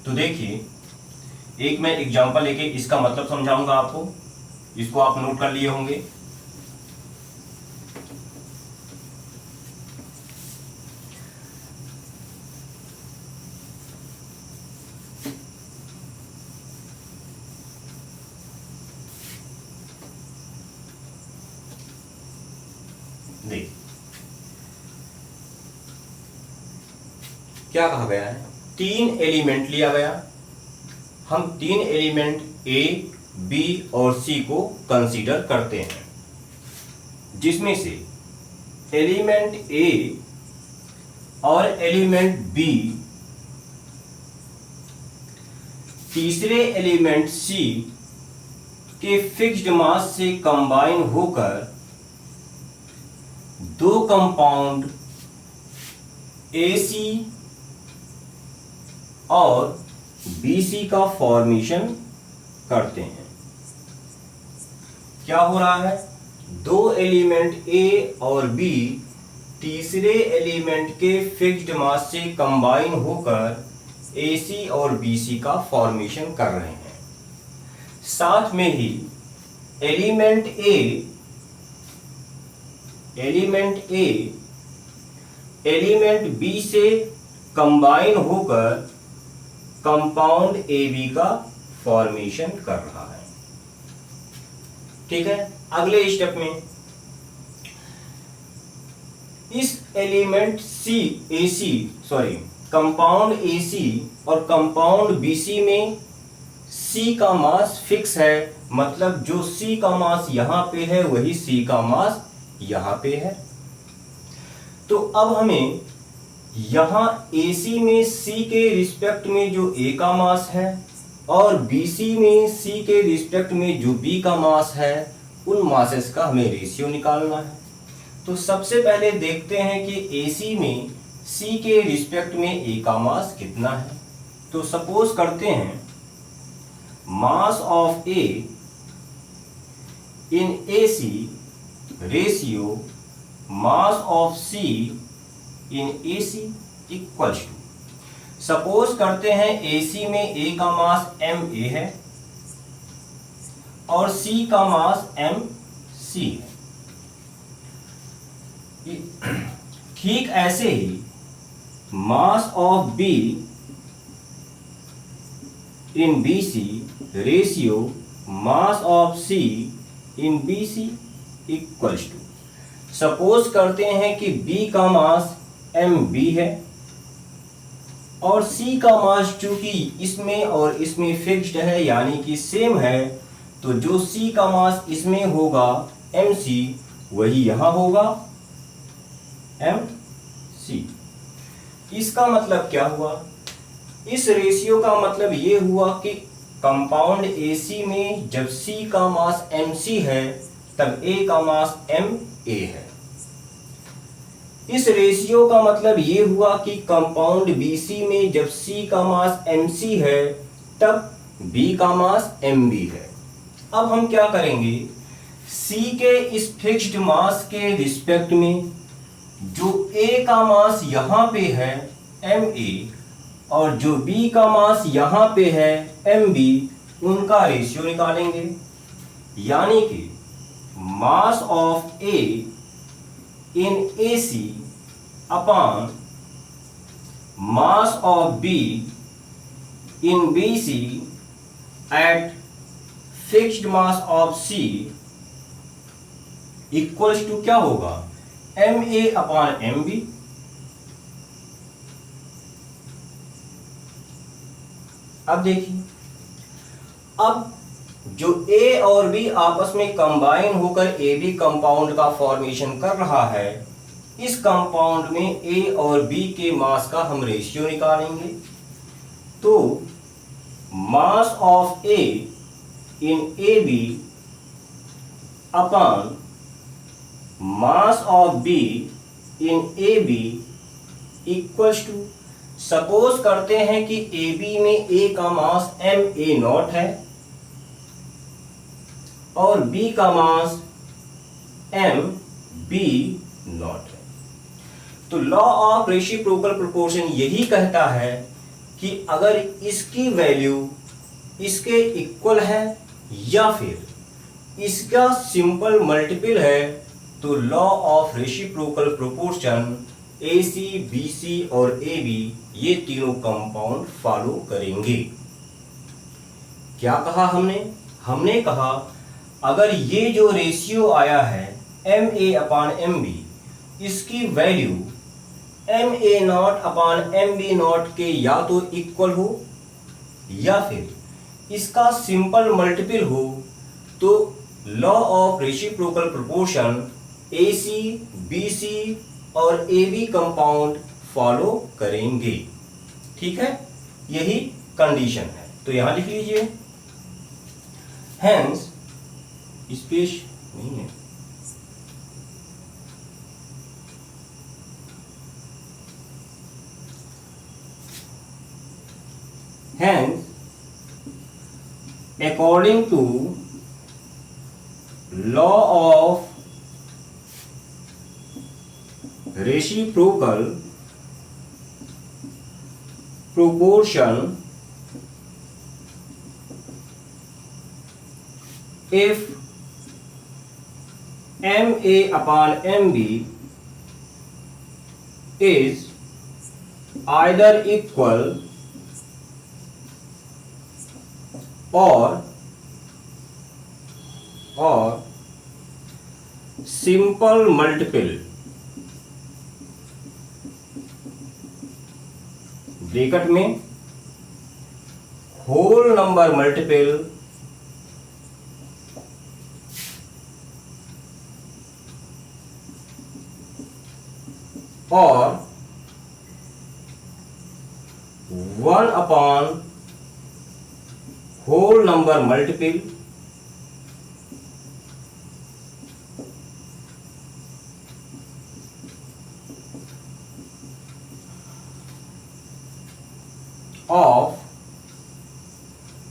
तो देखिए, एक मैं एग्जांपल लेके इसका मतलब समझाऊंगा आपको, इसको आप नोट कर लिए होंगे। देखिए क्या कहा गया है, 3 एलिमेंट लिया गया, हम 3 एलिमेंट ए, बी और सी को कंसीडर करते हैं, जिसमें से एलिमेंट ए और एलिमेंट बी तीसरे एलिमेंट सी के फिक्स्ड मास से कंबाइन होकर दो कंपाउंड AC और BC का फॉर्मेशन करते हैं। क्या हो रहा है, दो एलिमेंट A और B तीसरे एलिमेंट के फिक्स्ड मास से कंबाइन होकर AC और BC का फॉर्मेशन कर रहे हैं। साथ में ही एलिमेंट A एलिमेंट B से कंबाइन होकर कंपाउंड AB का फॉर्मेशन कर रहा है। ठीक है, अगले स्टेप में इस एलिमेंट कंपाउंड AC और कंपाउंड BC में C का मास फिक्स है, मतलब जो C का मास यहां पे है वही C का मास यहां पे है। तो अब हमें यहां AC में C के रिस्पेक्ट में जो A का मास है और BC में C के रिस्पेक्ट में जो B का मास है, उन मासेस का हमें रेशियो निकालना है। तो सबसे पहले देखते हैं कि AC में C के रिस्पेक्ट में A का मास कितना है। तो सपोज करते हैं mass of A in AC ratio mass of C in AC equals to, suppose करते हैं AC में A का मास MA है और C का मास MC है। ठीक ऐसे ही mass of B in BC ratio mass of C in BC equals to, suppose करते हैं कि B का मास MB है और C का मास चूंकि इसमें और इसमें फिक्स्ड है यानी कि सेम है, तो जो C का मास इसमें होगा MC वही यहां होगा MC। इसका मतलब क्या हुआ, इस रेशियो का मतलब ये हुआ कि कंपाउंड AC में जब C का मास MC है तब A का मास MA है। इस रेशियो का मतलब ये हुआ कि कंपाउंड BC में जब C का मास MC है तब B का मास MB है। अब हम क्या करेंगे, C के इस फिक्स्ड मास के रिस्पेक्ट में जो A का मास यहां पे है MA और जो B का मास यहां पे है MB, उनका रेशियो निकालेंगे। यानी कि mass of A in AC upon mass of B in BC at fixed mass of C equals to क्या होगा, MA अपॉन MB। अब देखिए, अब जो A और B आपस में कंबाइन होकर AB कंपाउंड का फॉर्मेशन कर रहा है, इस कंपाउंड में A और B के मास का हम रेशियो निकालेंगे। तो mass of A in AB upon mass of B in AB equals to, suppose करते हैं कि AB में A का मास MA नॉट है और B का मास MB नॉट है। तो लॉ ऑफ रेसिप्रोकल प्रोपोर्शन यही कहता है कि अगर इसकी वैल्यू इसके इक्वल है या फिर इसका सिंपल मल्टीपल है तो law of reciprocal proportion AC, BC और AB ये तीनों कंपाउंड फॉलो करेंगे। क्या कहा हमने कहा अगर ये जो रेशियो आया है MA/MB इसकी वैल्यू MA0/MB0 के या तो इक्वल हो या फिर इसका सिंपल मल्टीपल हो तो law of reciprocal proportion AC, BC और AB कंपाउंड फॉलो करेंगे। ठीक है, यही कंडीशन है। तो यहां लिख लीजिए हेंस, स्पेस नहीं है, hence according to law of reciprocal proportion, if MA/MB is either equal or simple multiple, bracket में होल नंबर मल्टीपल और 1/whole number multiple of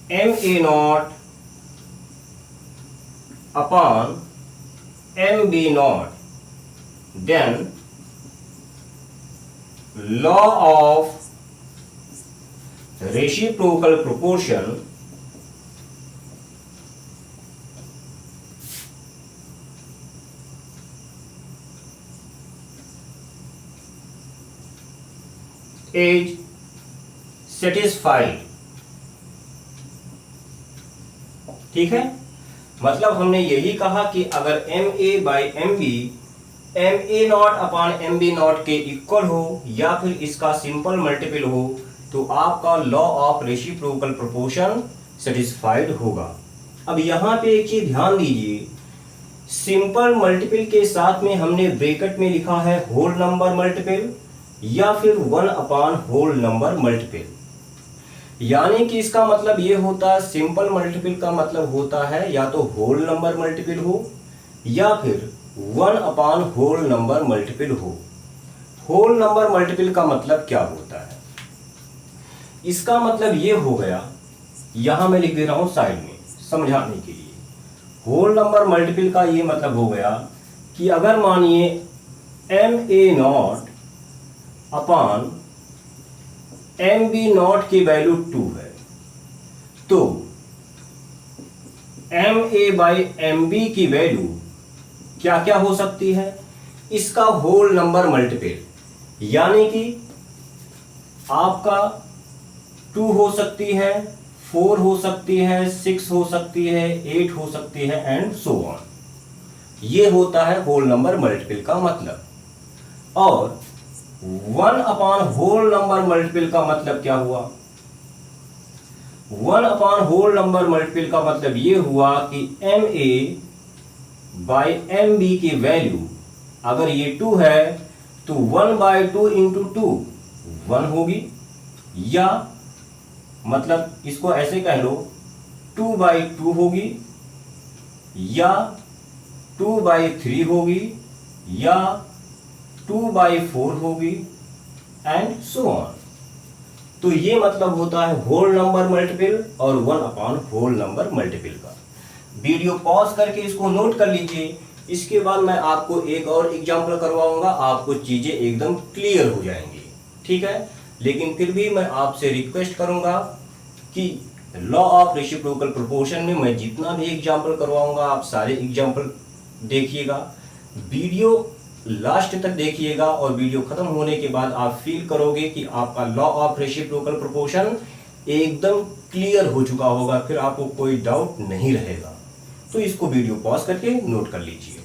MA0/MB0, then law of reciprocal proportion is satisfied। ठीक है, मतलब हमने यही कहा कि अगर MA/MB MA0/MB0 के इक्वल हो या फिर इसका सिंपल मल्टीपल हो तो आपका law of reciprocal proportion satisfied होगा। अब यहां पे एक चीज ध्यान दीजिए, सिंपल मल्टीपल के साथ में हमने ब्रैकेट में लिखा है होल नंबर मल्टीपल या फिर 1/होल नंबर मल्टीपल, यानी कि इसका मतलब ये होता है सिंपल मल्टीपल का मतलब होता है या तो होल नंबर मल्टीपल हो या फिर 1/होल नंबर मल्टीपल हो। होल नंबर मल्टीपल का मतलब क्या होता है, इसका मतलब ये हो गया, यहां मैं लिख दे रहा हूं साइड में समझाने के लिए। होल नंबर मल्टीपल का ये मतलब हो गया कि अगर मानिए MA0/MB0 की वैल्यू 2 है तो MA/MB की वैल्यू क्या क्या हो सकती है, इसका होल नंबर मल्टीपल, यानी कि आपका 2 हो सकती है, 4 हो सकती है, 6 हो सकती है, 8 हो सकती है एंड सो ऑन। ये होता है होल नंबर मल्टीपल का मतलब। और 1/होल नंबर मल्टीपल का मतलब क्या हुआ, 1/होल नंबर मल्टीपल का मतलब ये हुआ कि MA/MB की वैल्यू अगर ये 2 है तो 1/2 इंटू 2 1 होगी, या मतलब इसको ऐसे कह लो 2/2 होगी या 2/3 होगी या 2/4 होगी एंड सो ऑन। तो ये मतलब होता है होल नंबर मल्टीपल और 1/होल नंबर मल्टीपल का। वीडियो पॉज करके इसको नोट कर लीजिए, इसके बाद मैं आपको एक और एग्जांपल करवाऊंगा, आपको चीजें एकदम क्लियर हो जाएंगी। ठीक है, लेकिन फिर भी मैं आपसे रिक्वेस्ट करूंगा कि लॉ ऑफ रेसिप्रोकल प्रोपोर्शन में मैं जितना भी एग्जाम्पल करवाऊंगा आप सारे एग्जाम्पल देखिएगा, वीडियो लास्ट तक देखिएगा और वीडियो खत्म होने के बाद आप फील करोगे कि आपका लॉ ऑफ रेसिप्रोकल प्रोपोर्शन एकदम क्लियर हो चुका होगा, फिर आपको कोई डाउट नहीं रहेगा। तो इसको वीडियो पॉज करके नोट कर लीजिए।